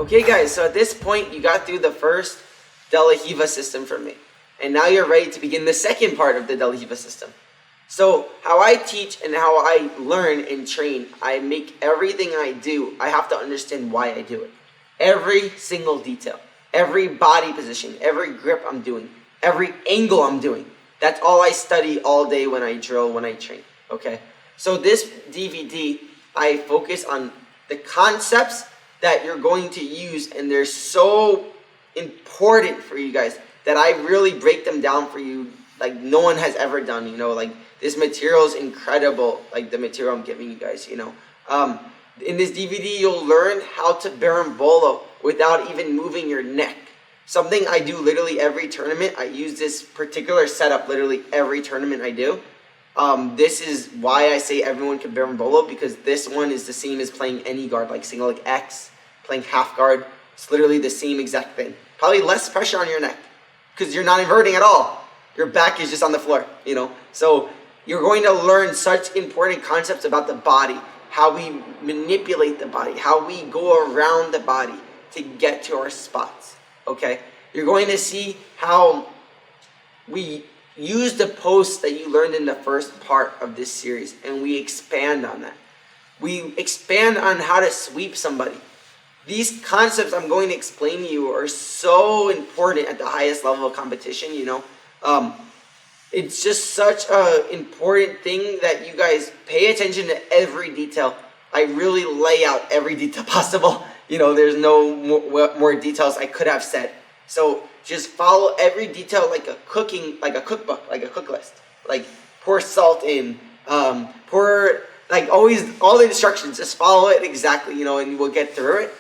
Okay guys, so at this point you got through the first De La Riva system from me. And now you're ready to begin the second part of the De La Riva system. So how I teach and how I learn and train, I make everything I do, I have to understand why I do it. Every single detail, every body position, every grip I'm doing, every angle I'm doing. That's all I study all day when I drill, when I train, okay? So this DVD, I focus on the concepts that you're going to use, and they're so important for you guys that I really break them down for you like no one has ever done, you know, like this material is incredible, like the material I'm giving you guys, you know. In this DVD, you'll learn how to berimbolo without even moving your neck. Something I do literally every tournament. I use this particular setup literally every tournament I do. This is why I say everyone can berimbolo, because this one is the same as playing any guard, like single leg X, playing half guard. It's literally the same exact thing. Probably less pressure on your neck because you're not inverting at all. Your back is just on the floor, you know. So you're going to learn such important concepts about the body, how we manipulate the body, how we go around the body to get to our spots, okay? You're going to see how we use the posts that you learned in the first part of this series, and we expand on that. We expand on how to sweep somebody. These concepts I'm going to explain to you are so important at the highest level of competition, you know. It's just such an important thing that you guys pay attention to every detail. I really lay out every detail possible. You know, there's no more details I could have said. So just follow every detail like a cookbook, like a cook list. Like pour salt in, pour, like always, all the instructions, just follow it exactly, you know, and we'll get through it.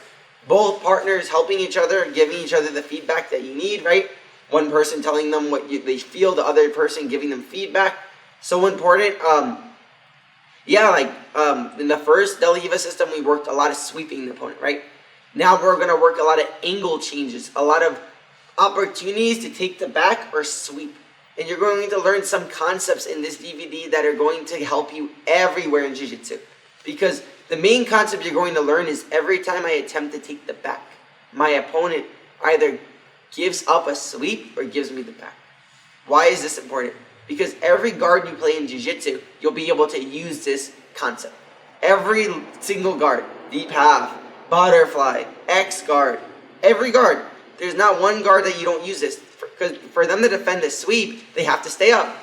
Both partners helping each other, giving each other the feedback that you need, right? One person telling them what they feel, the other person giving them feedback. So important. In the first De La Riva system, we worked a lot of sweeping the opponent, right? Now we're going to work a lot of angle changes, a lot of opportunities to take the back or sweep. And you're going to learn some concepts in this DVD that are going to help you everywhere in Jiu-Jitsu. Because the main concept you're going to learn is every time I attempt to take the back, my opponent either gives up a sweep or gives me the back. Why is this important? Because every guard you play in Jiu-Jitsu, you'll be able to use this concept. Every single guard, deep half, butterfly, X guard, every guard. There's not one guard that you don't use this. Because for them to defend a sweep, they have to stay up.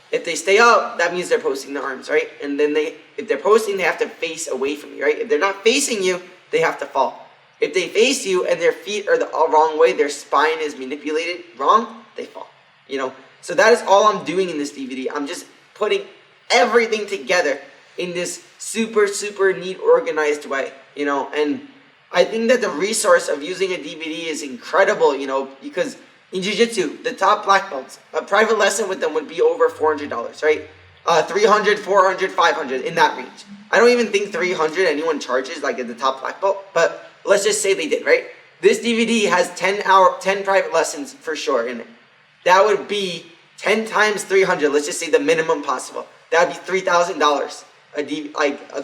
If they stay up, that means they're posting the arms, right? And then if they're posting, they have to face away from you, right? If they're not facing you, they have to fall. If they face you and their feet are the wrong way, their spine is manipulated wrong, they fall, you know? So that is all I'm doing in this DVD. I'm just putting everything together in this super, super neat, organized way, you know? And I think that the resource of using a DVD is incredible, you know, because in Jiu-Jitsu, the top black belts, a private lesson with them would be over $400, right? 300, 400, 500, in that range. I don't even think 300 anyone charges, like at the top black belt, but let's just say they did, right? This DVD has 10 private lessons for sure in it. That would be 10 times 300, let's just say the minimum possible. That would be $3,000,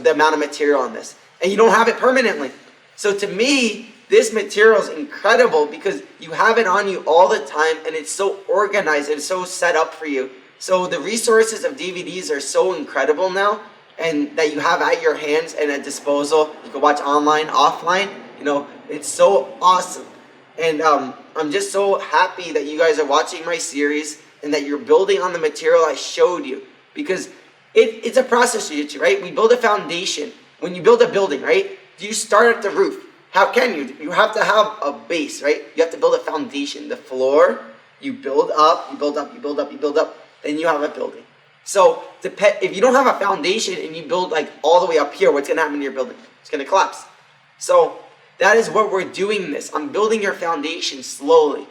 the amount of material on this. And you don't have it permanently. So to me, this material is incredible because you have it on you all the time and it's so organized and so set up for you. So the resources of DVDs are so incredible now, and that you have at your hands and at disposal. You can watch online, offline, you know, it's so awesome. And I'm just so happy that you guys are watching my series and that you're building on the material I showed you, because it's a process, Jiu-Jitsu, right? We build a foundation. When you build a building, right, you start at the roof. How can you? You have to have a base, right? You have to build a foundation. The floor, you build up, you build up, you build up, you build up, then you have a building. So if you don't have a foundation and you build like all the way up here, what's going to happen to your building? It's going to collapse. So that is what we're doing this. I'm building your foundation slowly.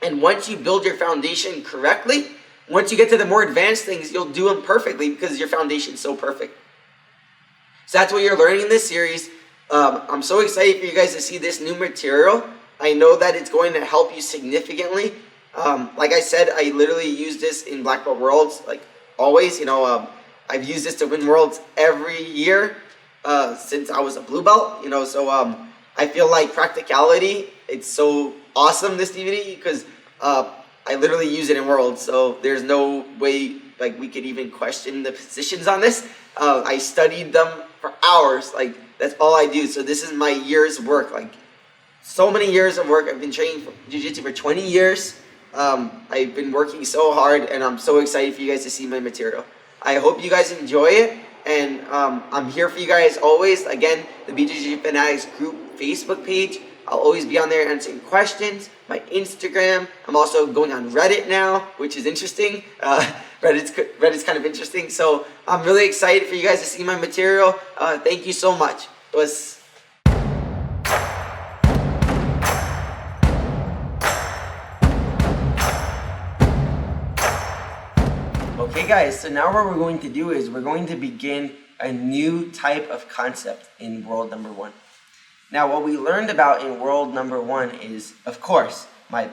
And once you build your foundation correctly, once you get to the more advanced things, you'll do them perfectly because your foundation is so perfect. So that's what you're learning in this series. I'm so excited for you guys to see this new material. I know that it's going to help you significantly. Like I said, I literally use this in Black Belt Worlds, like always. You know, I've used this to win Worlds every year since I was a blue belt. You know, so I feel like practicality, it's so awesome, this DVD, because I literally use it in World, so there's no way like we could even question the positions on this. I studied them for hours, like that's all I do. So this is my year's work, like so many years of work. I've been training for jiu-jitsu for 20 years. I've been working so hard, and I'm so excited for you guys to see my material. I hope you guys enjoy it, and I'm here for you guys always. Again, the BJJ Fanatics group Facebook page, I'll always be on there answering questions. My Instagram, I'm also going on Reddit now, which is interesting. Reddit's kind of interesting, so I'm really excited for you guys to see my material. Thank you so much. It was Okay guys, so now what we're going to do is we're going to begin a new type of concept in World Number 1. Now what we learned about in World Number 1 is, of course, my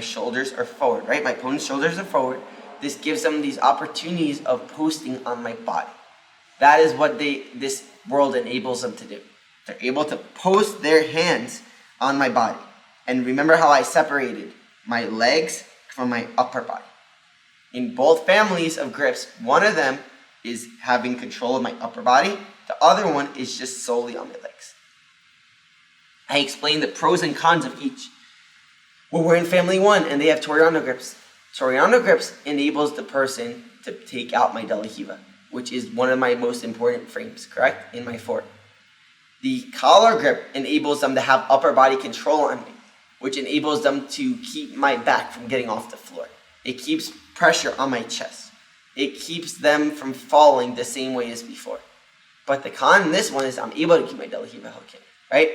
shoulders are forward, right? My opponent's shoulders are forward. This gives them these opportunities of posting on my body. That is what this world enables them to do. They're able to post their hands on my body. And remember how I separated my legs from my upper body. In both families of grips, one of them is having control of my upper body. The other one is just solely on my legs. I explained the pros and cons of each. Well, we're in family 1 and they have Toreando grips. Toreando grips enables the person to take out my De La Riva, which is one of my most important frames, correct? In my fort. The collar grip enables them to have upper body control on me, which enables them to keep my back from getting off the floor. It keeps pressure on my chest. It keeps them from falling the same way as before. But the con in this one is I'm able to keep my De La Riva hook in, right?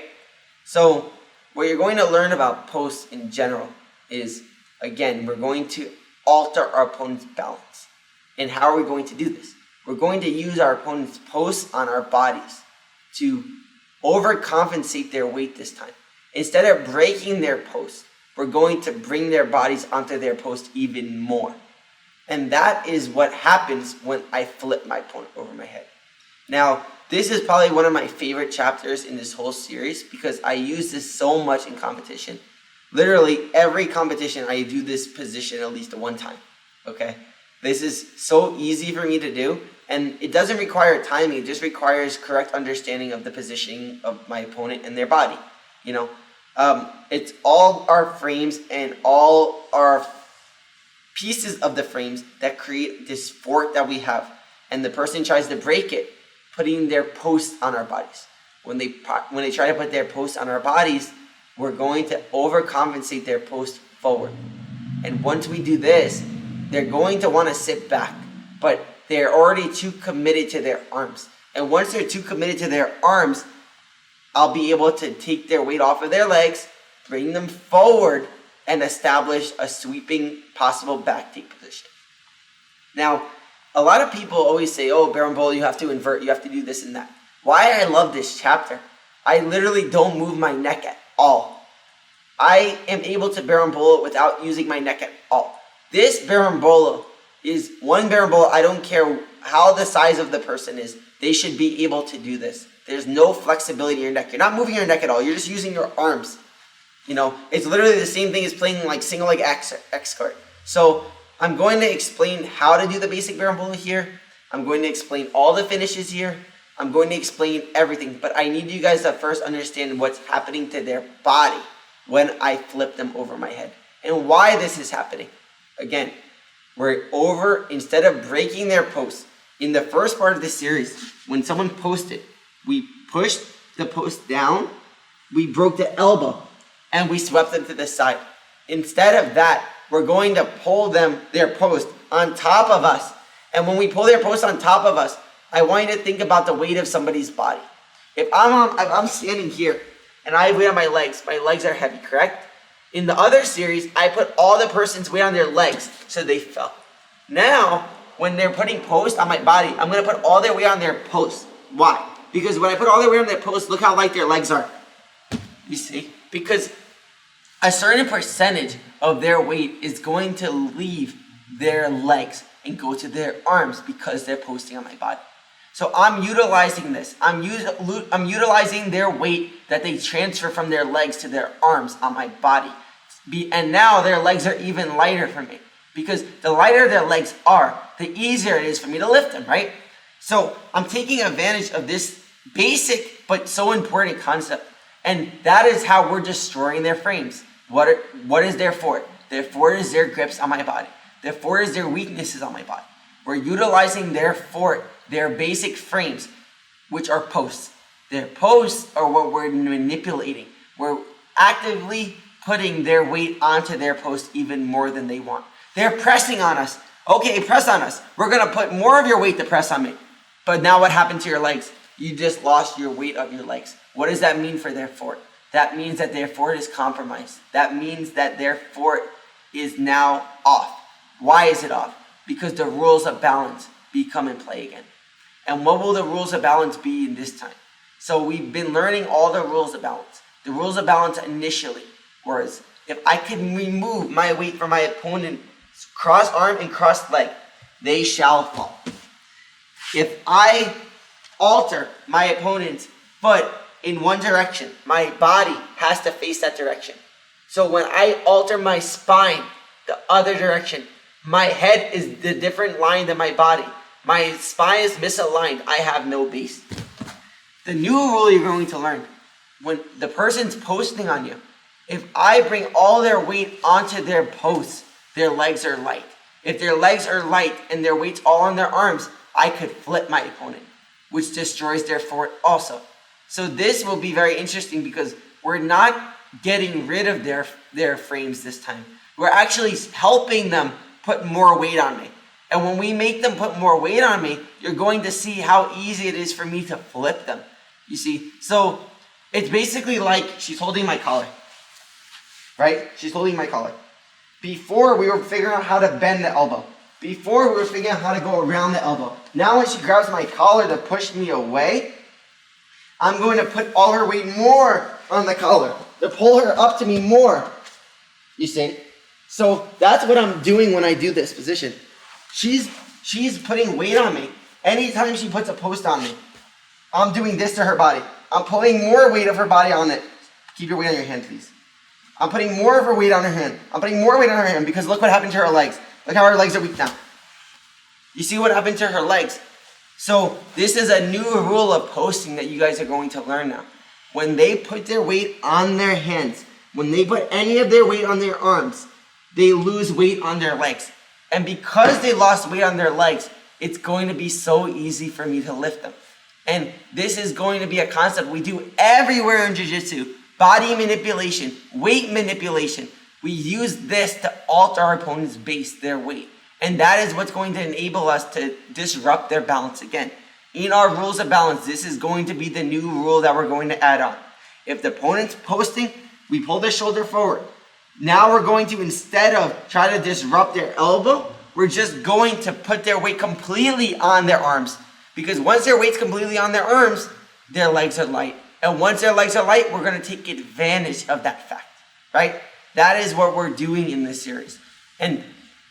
So what you're going to learn about posts in general is, again, we're going to alter our opponent's balance. And how are we going to do this? We're going to use our opponent's posts on our bodies to overcompensate their weight this time. Instead of breaking their post, we're going to bring their bodies onto their post even more. And that is what happens when I flip my opponent over my head. Now, this is probably one of my favorite chapters in this whole series because I use this so much in competition. Literally every competition I do this position at least one time, okay? This is so easy for me to do, and it doesn't require timing, it just requires correct understanding of the positioning of my opponent and their body, you know? It's all our frames and all our pieces of the frames that create this fort that we have, and the person tries to break it, putting their posts on our bodies. When they try to put their posts on our bodies, we're going to overcompensate their post forward. And once we do this, they're going to want to sit back, but they're already too committed to their arms. And once they're too committed to their arms, I'll be able to take their weight off of their legs, bring them forward, and establish a sweeping possible back take position. Now, a lot of people always say, oh, Berimbolo, you have to invert, you have to do this and that. Why I love this chapter, I literally don't move my neck at all. I am able to Berimbolo without using my neck at all. This Berimbolo is one Berimbolo, I don't care how the size of the person is, they should be able to do this. There's no flexibility in your neck. You're not moving your neck at all, you're just using your arms. You know, it's literally the same thing as playing like single leg X-card. So I'm going to explain how to do the basic Berimbolo here. I'm going to explain all the finishes here. I'm going to explain everything. But I need you guys to first understand what's happening to their body when I flip them over my head. And why this is happening. Again, instead of breaking their post, in the first part of this series, when someone posted, we pushed the post down, we broke the elbow, and we swept them to the side. Instead of that, we're going to pull their post on top of us. And when we pull their post on top of us, I want you to think about the weight of somebody's body. If I'm standing here and I have weight on my legs are heavy, correct? In the other series, I put all the person's weight on their legs so they fell. Now, when they're putting post on my body, I'm going to put all their weight on their post. Why? Because when I put all their weight on their post, look how light their legs are. You see? Because a certain percentage of their weight is going to leave their legs and go to their arms because they're posting on my body. So I'm utilizing this. I'm utilizing their weight that they transfer from their legs to their arms on my body. And now their legs are even lighter for me. Because the lighter their legs are, the easier it is for me to lift them, right? So I'm taking advantage of this basic but so important concept. And that is how we're destroying their frames. What is their fort? Their fort is their grips on my body. Their fort is their weaknesses on my body. We're utilizing their fort, their basic frames, which are posts. Their posts are what we're manipulating. We're actively putting their weight onto their posts even more than they want. They're pressing on us. Okay, press on us. We're going to put more of your weight to press on me. But now what happened to your legs? You just lost your weight of your legs. What does that mean for their fort? That means that their fort is compromised. That means that their fort is now off. Why is it off? Because the rules of balance become in play again. And what will the rules of balance be in this time? So we've been learning all the rules of balance. The rules of balance initially was if I can remove my weight from my opponent's cross arm and cross leg, they shall fall. If I alter my opponent's foot in one direction, my body has to face that direction. So when I alter my spine the other direction, my head is the different line than my body. My spine is misaligned. I have no base. The new rule you're going to learn, when the person's posting on you, if I bring all their weight onto their posts, their legs are light. If their legs are light and their weight's all on their arms, I could flip my opponent, which destroys their fort also. So this will be very interesting because we're not getting rid of their frames this time. We're actually helping them put more weight on me. And when we make them put more weight on me, you're going to see how easy it is for me to flip them. You see? So it's basically like she's holding my collar. Right? She's holding my collar. Before, we were figuring out how to bend the elbow. Before, we were figuring out how to go around the elbow. Now when she grabs my collar to push me away, I'm going to put all her weight more on the collar, to pull her up to me more. You see? So that's what I'm doing when I do this position. She's putting weight on me. Anytime she puts a post on me, I'm doing this to her body. I'm pulling more weight of her body on it. Keep your weight on your hand, please. I'm putting more of her weight on her hand. I'm putting more weight on her hand because look what happened to her legs. Look how her legs are weak now. You see what happened to her legs? So this is a new rule of posting that you guys are going to learn now. When they put their weight on their hands, when they put any of their weight on their arms, they lose weight on their legs. And because they lost weight on their legs, it's going to be so easy for me to lift them. And this is going to be a concept we do everywhere in jiu-jitsu. Body manipulation, weight manipulation. We use this to alter our opponent's base, their weight. And that is what's going to enable us to disrupt their balance again. In our rules of balance, this is going to be the new rule that we're going to add on. If the opponent's posting, we pull their shoulder forward. Now we're going to, instead of try to disrupt their elbow, we're just going to put their weight completely on their arms. Because once their weight's completely on their arms, their legs are light. And once their legs are light, we're going to take advantage of that fact, right? That is what we're doing in this series. And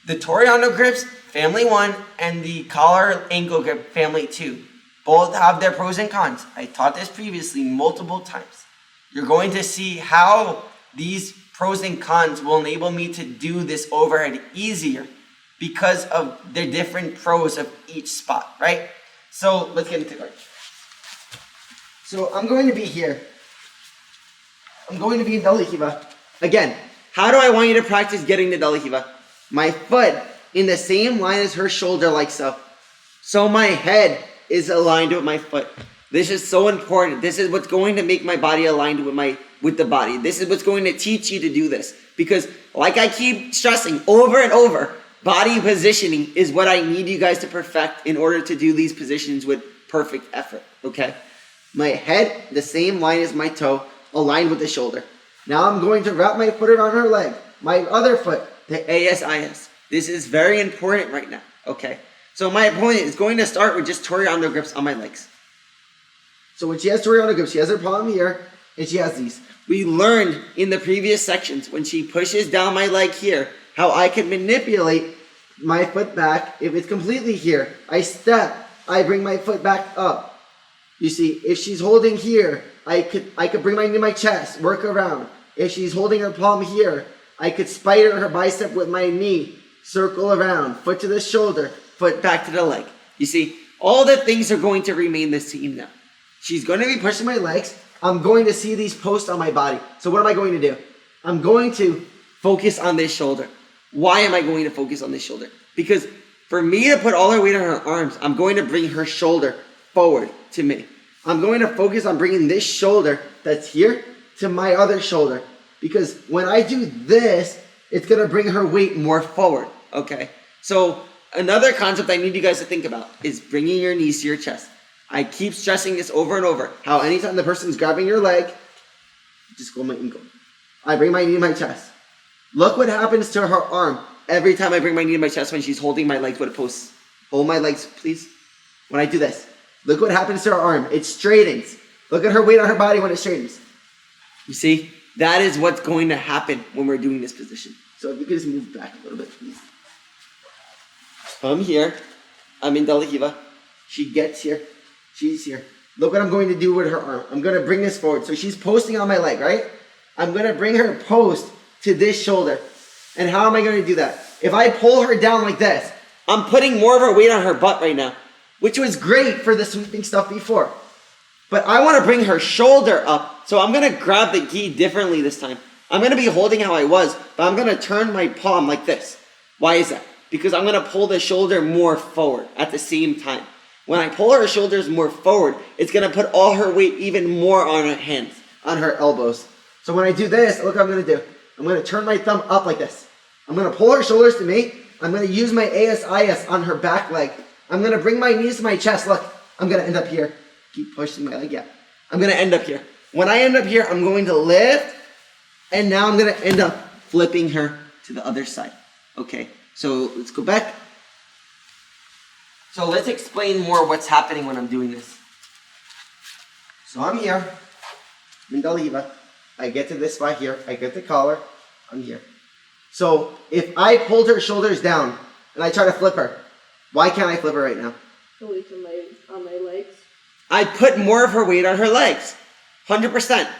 the Toreando grips, family 1, and the collar ankle grip, family 2, both have their pros and cons. I taught this previously multiple times. You're going to see how these pros and cons will enable me to do this overhead easier because of the different pros of each spot, right? So let's get into it. So I'm going to be here. I'm going to be in Dali Hiva. Again, how do I want you to practice getting to Dali Hiva? My foot in the same line as her shoulder, like so. So my head is aligned with my foot. This is so important. This is what's going to make my body aligned with the body. This is what's going to teach you to do this. Because like I keep stressing over and over, body positioning is what I need you guys to perfect in order to do these positions with perfect effort, okay? My head, the same line as my toe, aligned with the shoulder. Now I'm going to wrap my foot around her leg. My other foot, the ASIS. This is very important right now, okay? So my opponent is going to start with just Toreando grips on my legs. So when she has Toreando grips, she has her palm here, and she has these. We learned in the previous sections, when she pushes down my leg here, how I can manipulate my foot back. If it's completely here, I step I bring my foot back up. You see, if she's holding here, I could bring my knee to my chest, work around. If she's holding her palm here, I could spider her bicep with my knee, circle around, foot to the shoulder, foot back to the leg. You see, all the things are going to remain the same now. She's going to be pushing my legs. I'm going to see these posts on my body. So what am I going to do? I'm going to focus on this shoulder. Why am I going to focus on this shoulder? Because for me to put all her weight on her arms, I'm going to bring her shoulder forward to me. I'm going to focus on bringing this shoulder that's here to my other shoulder. Because when I do this, it's going to bring her weight more forward. Okay? So another concept I need you guys to think about is bringing your knees to your chest. I keep stressing this over and over. How anytime the person's grabbing your leg, just go my ankle. I bring my knee to my chest. Look what happens to her arm every time I bring my knee to my chest when she's holding my legs with a post. Hold my legs, please. When I do this, look what happens to her arm. It straightens. Look at her weight on her body when it straightens. You see, that is what's going to happen when we're doing this position. So if you could just move back a little bit, please. I'm here. I'm in De La Riva. She gets here. She's here. Look what I'm going to do with her arm. I'm going to bring this forward. So she's posting on my leg, right? I'm going to bring her post to this shoulder. And how am I going to do that? If I pull her down like this, I'm putting more of her weight on her butt right now, which was great for the sweeping stuff before. But I want to bring her shoulder up. So I'm going to grab the gi differently this time. I'm going to be holding how I was, but I'm going to turn my palm like this. Why is that? Because I'm going to pull the shoulder more forward at the same time. When I pull her shoulders more forward, it's going to put all her weight even more on her hands, on her elbows. So when I do this, look what I'm going to do. I'm going to turn my thumb up like this. I'm going to pull her shoulders to me. I'm going to use my ASIS on her back leg. I'm going to bring my knees to my chest. Look, I'm going to end up here. Keep pushing my leg, yeah. I'm going to end up here. When I end up here, I'm going to lift, and now I'm going to end up flipping her to the other side. Okay, so let's go back. So let's explain more what's happening when I'm doing this. So I'm here, I'm in De La Riva. I get to this spot here, I get the collar, I'm here. So if I pulled her shoulders down and I try to flip her, why can't I flip her right now? The weight on my legs. I put more of her weight on her legs, 100%.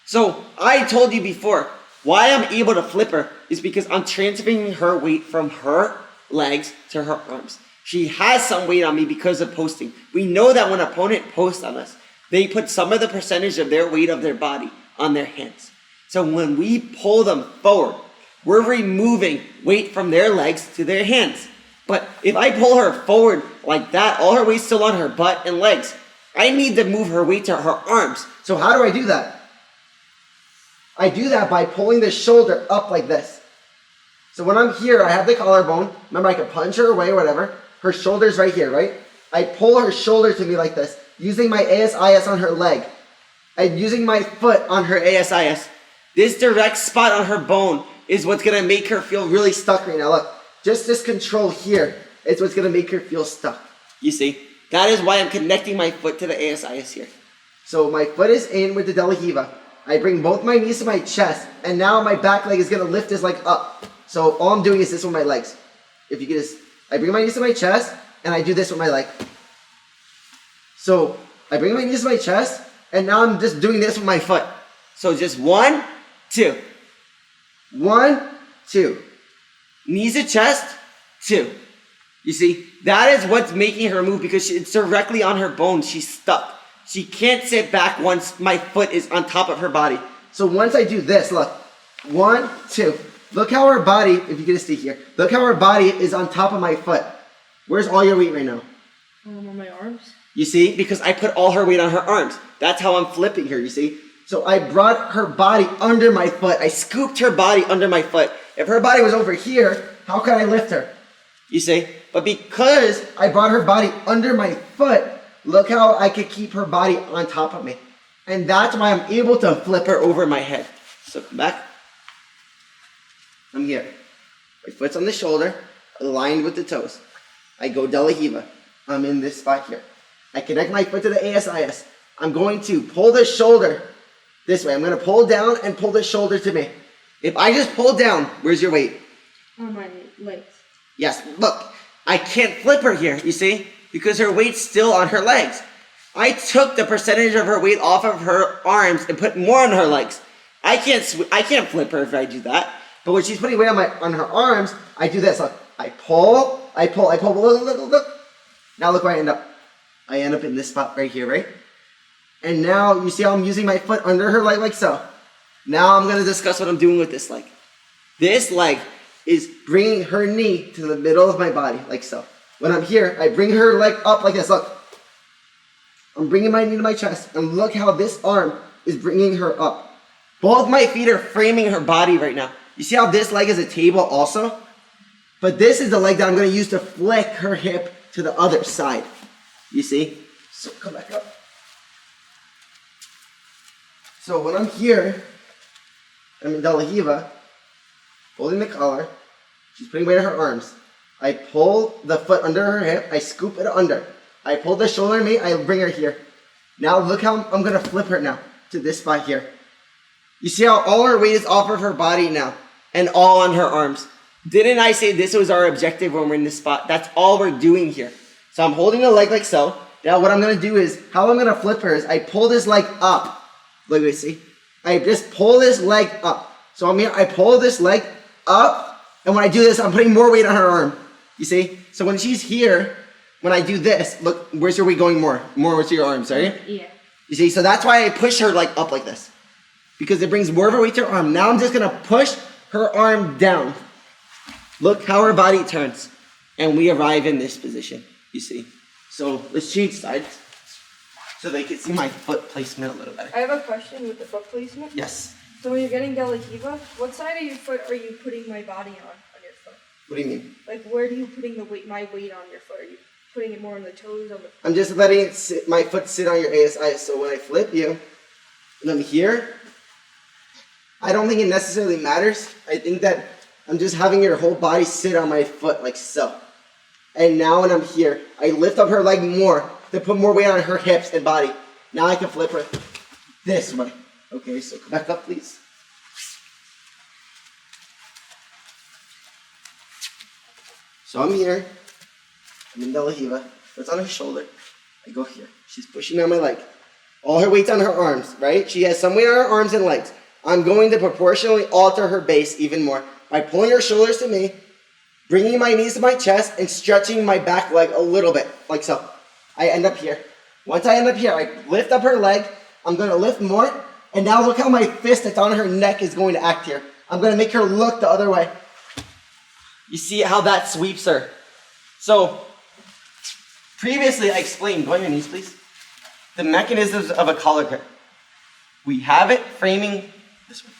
So I told you before, why I'm able to flip her is because I'm transferring her weight from her legs to her arms. She has some weight on me because of posting. We know that when an opponent posts on us, they put some of the percentage of their weight of their body on their hands. So when we pull them forward, we're removing weight from their legs to their hands. But if I pull her forward like that, all her weight's still on her butt and legs. I need to move her weight to her arms. So how do I do that? I do that by pulling the shoulder up like this. So when I'm here, I have the collarbone. Remember, I can punch her away or whatever. Her shoulder's right here, right? I pull her shoulder to me like this, using my ASIS on her leg. And using my foot on her ASIS. This direct spot on her bone is what's going to make her feel really stuck right now. Look, just this control here is what's going to make her feel stuck. You see? That is why I'm connecting my foot to the ASIS here. So my foot is in with the De La Riva. I bring both my knees to my chest, and now my back leg is going to lift this leg up. So all I'm doing is this with my legs. If you could just, I bring my knees to my chest, and I do this with my leg. So I bring my knees to my chest, and now I'm just doing this with my foot. So just 1, 2. 1, 2. Knees to chest, 2. You see, that is what's making her move because it's directly on her bones. She's stuck. She can't sit back once my foot is on top of her body. So once I do this, look. 1, 2. Look how her body, if you can just see here, look how her body is on top of my foot. Where's all your weight right now? On my arms. You see, because I put all her weight on her arms. That's how I'm flipping her, you see. So I brought her body under my foot. I scooped her body under my foot. If her body was over here, how could I lift her? You see? But because I brought her body under my foot, look how I could keep her body on top of me. And that's why I'm able to flip her over my head. So come back. I'm here. My foot's on the shoulder, aligned with the toes. I go De La Riva. I'm in this spot here. I connect my foot to the ASIS. I'm going to pull the shoulder this way. I'm going to pull down and pull the shoulder to me. If I just pull down, where's your weight? On my legs. Yes, look. I can't flip her here, you see? Because her weight's still on her legs. I took the percentage of her weight off of her arms and put more on her legs. I can't flip her if I do that. But when she's putting weight on her arms, I do this. Look, I pull. Look. Now look where I end up. I end up in this spot right here, right? And now you see how I'm using my foot under her leg like so. Now I'm gonna discuss what I'm doing with this leg. This leg is bringing her knee to the middle of my body like so. When I'm here, I bring her leg up like this. Look. I'm bringing my knee to my chest, and look how this arm is bringing her up. Both my feet are framing her body right now. You see how this leg is a table also? But this is the leg that I'm going to use to flick her hip to the other side. You see? So come back up. So when I'm here, I'm in De La Riva, holding the collar. She's putting weight on her arms. I pull the foot under her hip. I scoop it under. I pull the shoulder in me. I bring her here. Now look how I'm going to flip her now to this spot here. You see how all her weight is off of her body now and all on her arms. Didn't I say this was our objective when we're in this spot? That's all we're doing here. So I'm holding the leg like so. Now what I'm going to do is, how I'm going to flip her is I pull this leg up. Look, you see? I just pull this leg up. So I'm here, I pull this leg up, and when I do this, I'm putting more weight on her arm. You see? So when she's here, when I do this, look, where's your weight going more? More to your arms, right? Yeah. You see? So that's why I push her like up like this. Because it brings more of her weight to her arm. Now I'm just going to push her arm down. Look how her body turns. And we arrive in this position, you see? So let's change sides so they can see my foot placement a little better. I have a question with the foot placement. Yes. So when you're getting De La Riva, what side of your foot are you putting my body on your foot? What do you mean? Like, where are you putting my weight on your foot? Are you putting it more on the toes, on the... I'm just letting it sit, my foot sit on your ASI. So when I flip you, and I'm here, I don't think it necessarily matters. I think that I'm just having your whole body sit on my foot like so. And now when I'm here, I lift up her leg more to put more weight on her hips and body. Now I can flip her this way. Okay, so come back up, please. So I'm here. I'm in De La Riva. It's on her shoulder. I go here. She's pushing down my leg. All her weight's on her arms, right? She has some weight on her arms and legs. I'm going to proportionally alter her base even more by pulling her shoulders to me, bringing my knees to my chest, and stretching my back leg a little bit, like so. I end up here. Once I end up here, I lift up her leg. I'm going to lift more. And now look how my fist that's on her neck is going to act here. I'm going to make her look the other way. You see how that sweeps her. So, previously I explained, go on your knees please, the mechanisms of a collar grip. We have it framing this way.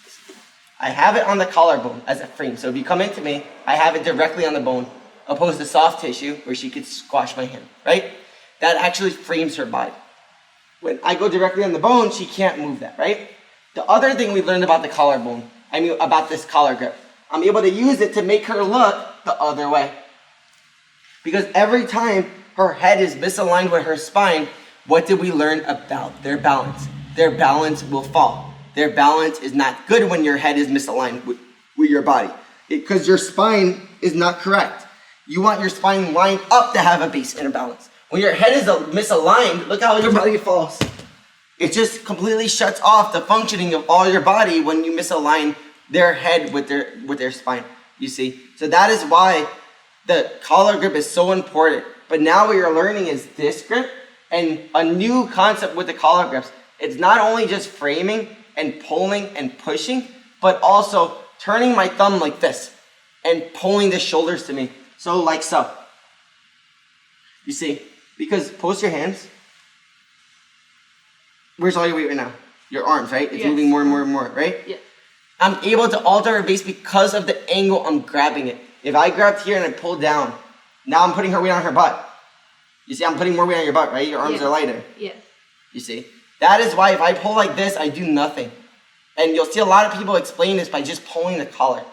I have it on the collarbone as a frame. So if you come into me, I have it directly on the bone, opposed to soft tissue where she could squash my hand, right? That actually frames her body. When I go directly on the bone, she can't move that, right? The other thing we learned about the collarbone, about this collar grip, I'm able to use it to make her look the other way. Because every time her head is misaligned with her spine, what did we learn about their balance? Their balance will fall. Their balance is not good when your head is misaligned with your body. Because your spine is not correct. You want your spine lined up to have a base and a balance. When your head is misaligned, look how your body falls. It just completely shuts off the functioning of all your body when you misalign their head with their spine, you see? So that is why the collar grip is so important. But now what you're learning is this grip and a new concept with the collar grips. It's not only just framing and pulling and pushing, but also turning my thumb like this and pulling the shoulders to me. So like so. You see? Because post your hands. Where's all your weight right now? Your arms, right? It's Yes. moving more and more and more, right? Yeah. I'm able to alter her base because of the angle I'm grabbing it. If I grabbed here and I pulled down, now I'm putting her weight on her butt. You see, I'm putting more weight on your butt, right? Your arms Yeah. are lighter. Yes. You see? That is why if I pull like this, I do nothing. And you'll see a lot of people explain this by just pulling the collar.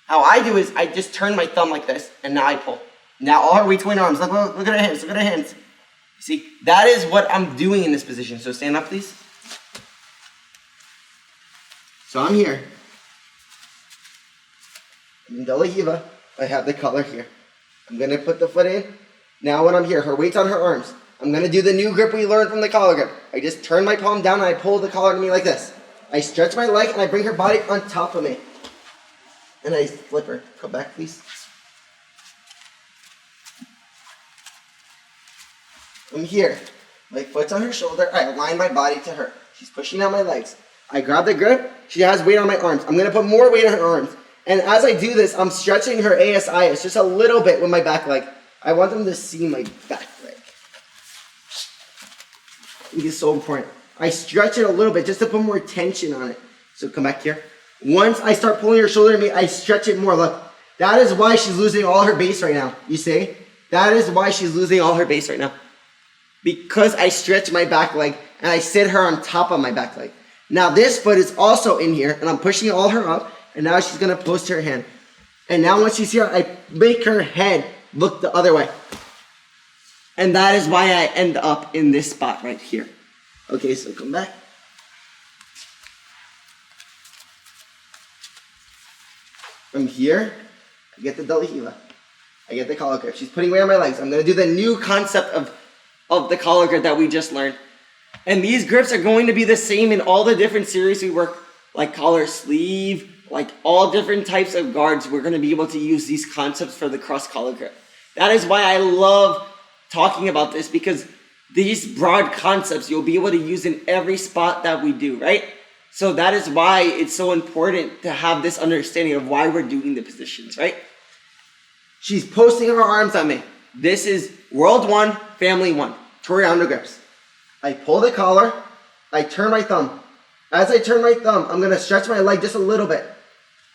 How I do is I just turn my thumb like this, and now I pull. Now all her weight's going arms. Look at her hands. Look at her hands. You see? That is what I'm doing in this position. So stand up, please. So I'm here. I'm in De La Riva. I have the collar here. I'm going to put the foot in. Now when I'm here, her weight's on her arms. I'm gonna do the new grip we learned from the collar grip. I just turn my palm down and I pull the collar to me like this. I stretch my leg and I bring her body on top of me. And I flip her. Come back, please. I'm here. My foot's on her shoulder. I align my body to her. She's pushing out my legs. I grab the grip. She has weight on my arms. I'm gonna put more weight on her arms. And as I do this, I'm stretching her ASIS just a little bit with my back leg. I want them to see my back leg. It is so important. I stretch it a little bit just to put more tension on it. So come back here. Once I start pulling her shoulder to me, I stretch it more. Look, that is why she's losing all her base right now. You see? That is why she's losing all her base right now. Because I stretch my back leg and I sit her on top of my back leg. Now this foot is also in here and I'm pushing all her up and now she's gonna post her hand. And now once she's here, I make her head look the other way. And that is why I end up in this spot right here. Okay, so come back. From here, I get the Dalahila. I get the collar grip. She's putting weight on my legs. I'm gonna do the new concept of the collar grip that we just learned. And these grips are going to be the same in all the different series we work, like collar sleeve, like all different types of guards. We're gonna be able to use these concepts for the cross collar grip. That is why I love talking about this, because these broad concepts you'll be able to use in every spot that we do, right? So that is why it's so important to have this understanding of why we're doing the positions, right? She's posting her arms on me. This is World 1, Family 1, Toreando grips. I pull the collar, I turn my thumb. As I turn my thumb, I'm gonna stretch my leg just a little bit.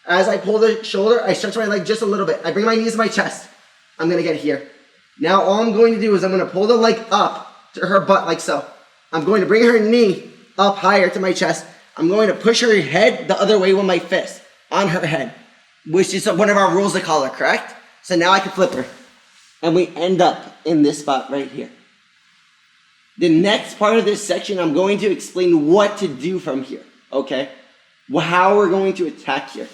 As I pull the shoulder, I stretch my leg just a little bit. I bring my knees to my chest. I'm gonna get here. Now all I'm going to do is I'm gonna pull the leg up to her butt like so. I'm going to bring her knee up higher to my chest. I'm going to push her head the other way with my fist on her head, which is one of our rules of collar, correct? So now I can flip her. And we end up in this spot right here. The next part of this section, I'm going to explain what to do from here, okay? How we're going to attack here.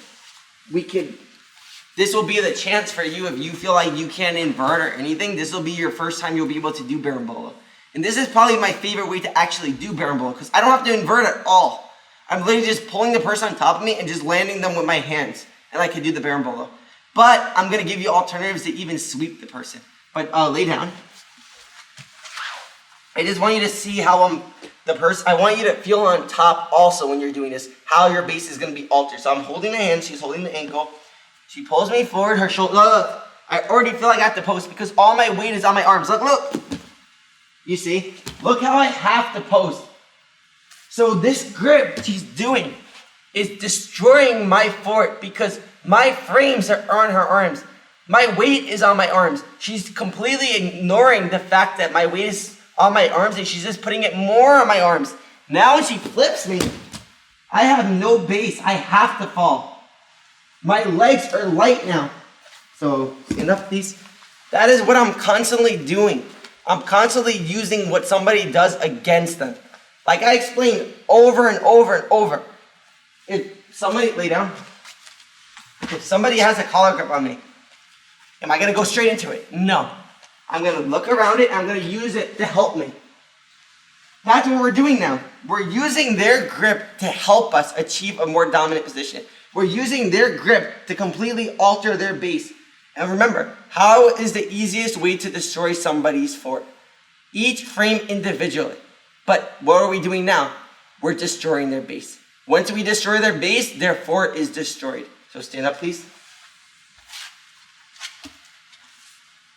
This will be the chance for you if you feel like you can't invert or anything. This will be your first time you'll be able to do berimbolo. And this is probably my favorite way to actually do berimbolo because I don't have to invert at all. I'm literally just pulling the person on top of me and just landing them with my hands. And I can do the berimbolo. But I'm going to give you alternatives to even sweep the person. But lay down. I just want you to see how I want you to feel on top also when you're doing this, how your base is going to be altered. So I'm holding the hand, she's holding the ankle. She pulls me forward, her shoulder, look. I already feel like I have to post because all my weight is on my arms. Look. You see? Look how I have to post. So this grip she's doing is destroying my fort because my frames are on her arms. My weight is on my arms. She's completely ignoring the fact that my weight is on my arms and she's just putting it more on my arms. Now when she flips me, I have no base. I have to fall. My legs are light now. So stand up, please. That is what I'm constantly doing. I'm constantly using what somebody does against them. Like I explained over and over and over. If somebody, lay down. If somebody has a collar grip on me, am I gonna go straight into it? No. I'm gonna look around it and I'm gonna use it to help me. That's what we're doing now. We're using their grip to help us achieve a more dominant position. We're using their grip to completely alter their base. And remember, how is the easiest way to destroy somebody's fort? Each frame individually. But what are we doing now? We're destroying their base. Once we destroy their base, their fort is destroyed. So stand up, please.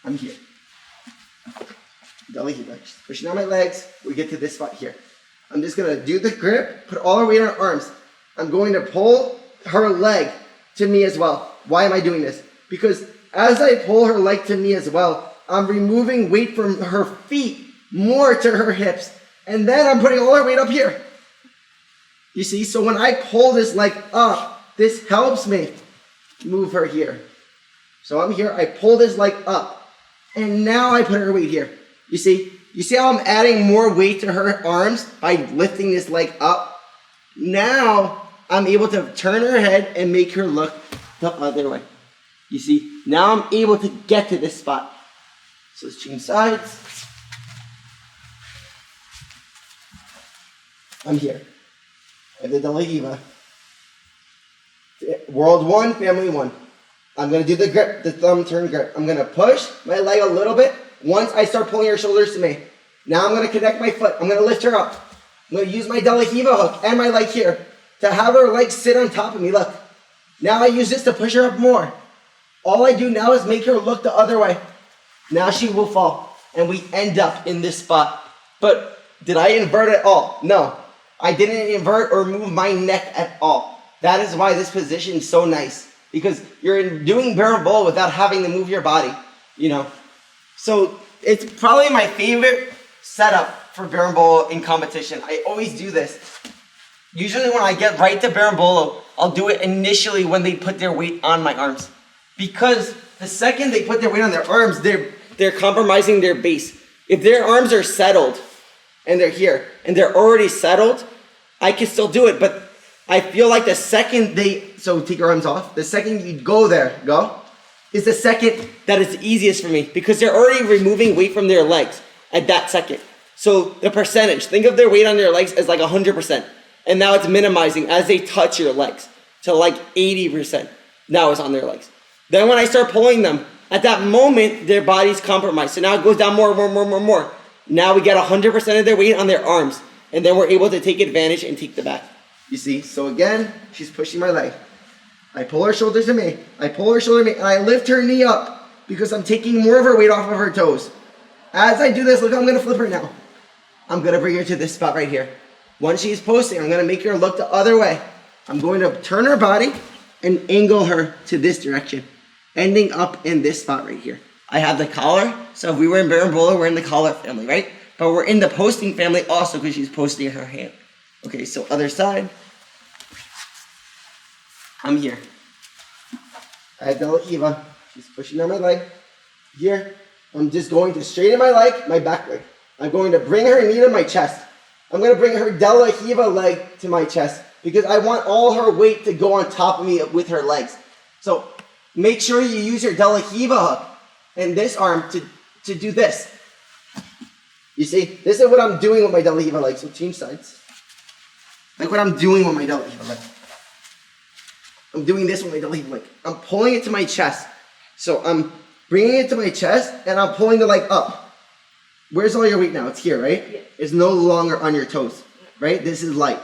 I'm here. Dalahila. Pushing out my legs. We get to this spot here. I'm just going to do the grip, put all our weight on our arms. I'm going to pull her leg to me as well. Why am I doing this? Because as I pull her leg to me as well, I'm removing weight from her feet more to her hips. And then I'm putting all her weight up here. You see? So when I pull this leg up, this helps me move her here. So I'm here, I pull this leg up. And now I put her weight here. You see? You see how I'm adding more weight to her arms by lifting this leg up? Now I'm able to turn her head and make her look the other way. You see? Now I'm able to get to this spot. So let's change sides. I'm here. I have the De La Riva. World 1, family 1. I'm going to do the grip, the thumb turn grip. I'm going to push my leg a little bit once I start pulling her shoulders to me. Now I'm going to connect my foot. I'm going to lift her up. I'm going to use my De La Riva hook and my leg here to have her legs sit on top of me. Look. Now I use this to push her up more. All I do now is make her look the other way. Now she will fall. And we end up in this spot. But did I invert at all? No. I didn't invert or move my neck at all. That is why this position is so nice. Because you're doing berimbolo without having to move your body, you know. So it's probably my favorite setup for berimbolo in competition. I always do this. Usually when I get right to berimbolo, I'll do it initially when they put their weight on my arms. Because the second they put their weight on their arms, they're compromising their base. If their arms are settled, and they're here, and they're already settled, I can still do it, but I feel like the second so take your arms off, the second you go there, is the second that is easiest for me, because they're already removing weight from their legs at that second. So the percentage, think of their weight on their legs as like 100%, and now it's minimizing as they touch your legs to like 80% now it's on their legs. Then when I start pulling them, at that moment, their body's compromised. So now it goes down more. Now we get 100% of their weight on their arms. And then we're able to take advantage and take the back. You see? So again, she's pushing my leg. I pull her shoulders to me. And I lift her knee up because I'm taking more of her weight off of her toes. As I do this, look, I'm going to flip her now. I'm going to bring her to this spot right here. Once she's posting, I'm going to make her look the other way. I'm going to turn her body and angle her to this direction, ending up in this spot right here. I have the collar, so if we were in berimbolo, we're in the collar family, right? But we're in the posting family also because she's posting her hand. Okay, so other side. I'm here. I have De La Riva. She's pushing on my leg. Here, I'm just going to straighten my leg, my back leg. I'm going to bring her knee to my chest. I'm going to bring her De La Riva leg to my chest because I want all her weight to go on top of me with her legs. So make sure you use your De La Riva hook and this arm to do this. You see, this is what I'm doing with my De La Riva leg. So change sides. Like what I'm doing with my De La Riva leg. I'm doing this with my De La Riva leg. I'm pulling it to my chest. So I'm bringing it to my chest and I'm pulling the leg up. Where's all your weight now? It's here, right? Yeah. It's no longer on your toes, right? This is light.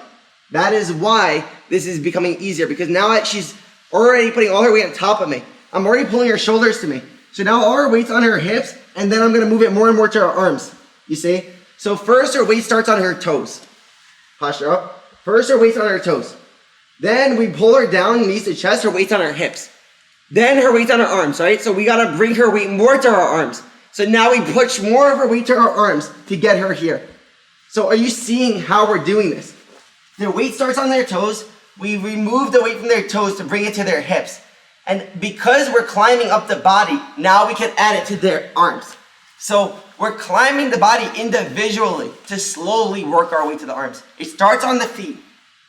That is why this is becoming easier because now she's already putting all her weight on top of me. I'm already pulling her shoulders to me. So now all her weight's on her hips and then I'm going to move it more and more to her arms. You see? So first her weight starts on her toes. Posture up. First her weight's on her toes. Then we pull her down, knees to chest, her weight's on her hips. Then her weight's on her arms, right? So we got to bring her weight more to her arms. So now we push more of her weight to her arms to get her here. So are you seeing how we're doing this? Their weight starts on their toes. We remove the weight from their toes to bring it to their hips. And because we're climbing up the body, now we can add it to their arms. So we're climbing the body individually to slowly work our way to the arms. It starts on the feet.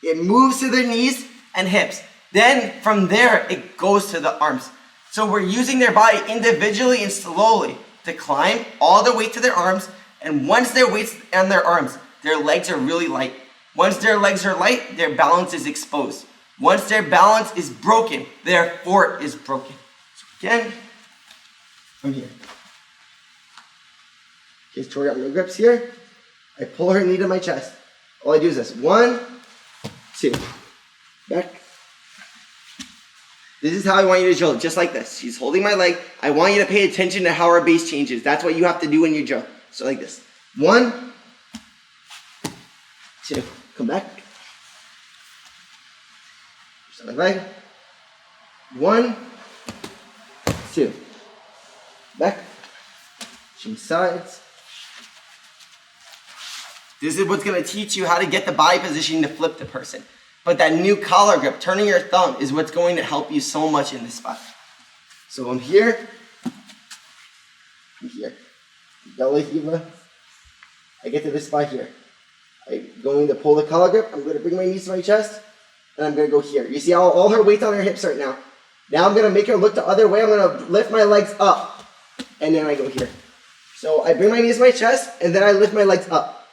It moves to their knees and hips. Then from there, it goes to the arms. So we're using their body individually and slowly to climb all the way to their arms. And once their weight's on their arms, their legs are really light. Once their legs are light, their balance is exposed. Once their balance is broken, their fort is broken. So again, I'm here. Okay, so I got my grips here. I pull her knee to my chest. All I do is this. 1, 2. Back. This is how I want you to drill, just like this. She's holding my leg. I want you to pay attention to how her base changes. That's what you have to do when you drill. So like this. 1, 2. Come back. Push my leg. 1, 2. Back. Change sides. This is what's going to teach you how to get the body position to flip the person. But that new collar grip, turning your thumb, is what's going to help you so much in this spot. So I'm here. I'm here. De La Riva. I get to this spot here. I'm going to pull the collar grip. I'm going to bring my knees to my chest. And I'm going to go here. You see how all her weight's on her hips right now. Now I'm going to make her look the other way. I'm going to lift my legs up. And then I go here. So I bring my knees to my chest, and then I lift my legs up.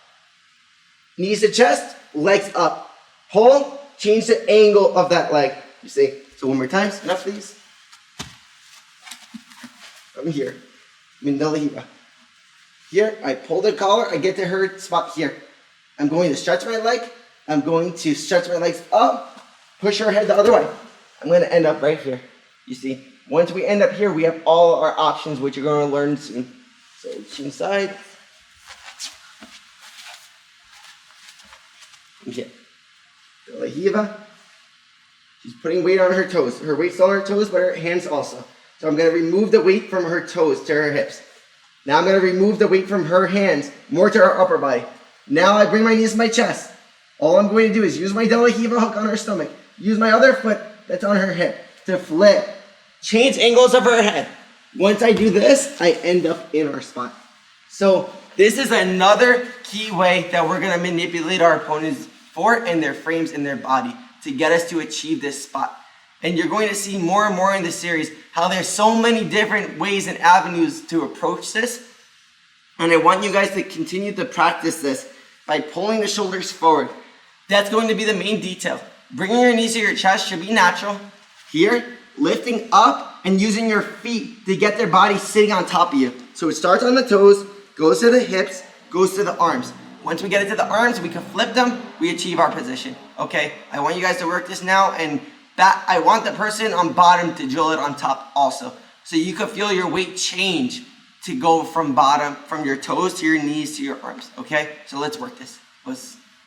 Knees to chest, legs up. Pull, change the angle of that leg. You see? So one more time, enough of these. I'm here. Min de la Riva. Here, I pull the collar, I get to her spot here. I'm going to stretch my leg. I'm going to stretch my legs up, push her head the other way. I'm going to end up right here. You see? Once we end up here, we have all our options, which you're going to learn soon. So, chin side. Okay. De la Riva. She's putting weight on her toes. Her weight's on her toes, but her hands also. So I'm going to remove the weight from her toes to her hips. Now I'm going to remove the weight from her hands more to her upper body. Now I bring my knees to my chest. All I'm going to do is use my De La Riva hook on her stomach. Use my other foot that's on her hip to flip. Change angles of her head. Once I do this, I end up in our spot. So this is another key way that we're going to manipulate our opponents for and their frames in their body to get us to achieve this spot. And you're going to see more and more in this series how there's so many different ways and avenues to approach this. And I want you guys to continue to practice this by pulling the shoulders forward. That's going to be the main detail. Bringing your knees to your chest should be natural. Here, lifting up and using your feet to get their body sitting on top of you. So it starts on the toes, goes to the hips, goes to the arms. Once we get it to the arms, we can flip them, we achieve our position. Okay, I want you guys to work this now, and I want the person on bottom to drill it on top also. So you can feel your weight change to go from bottom, from your toes to your knees to your arms. Okay, so let's work this.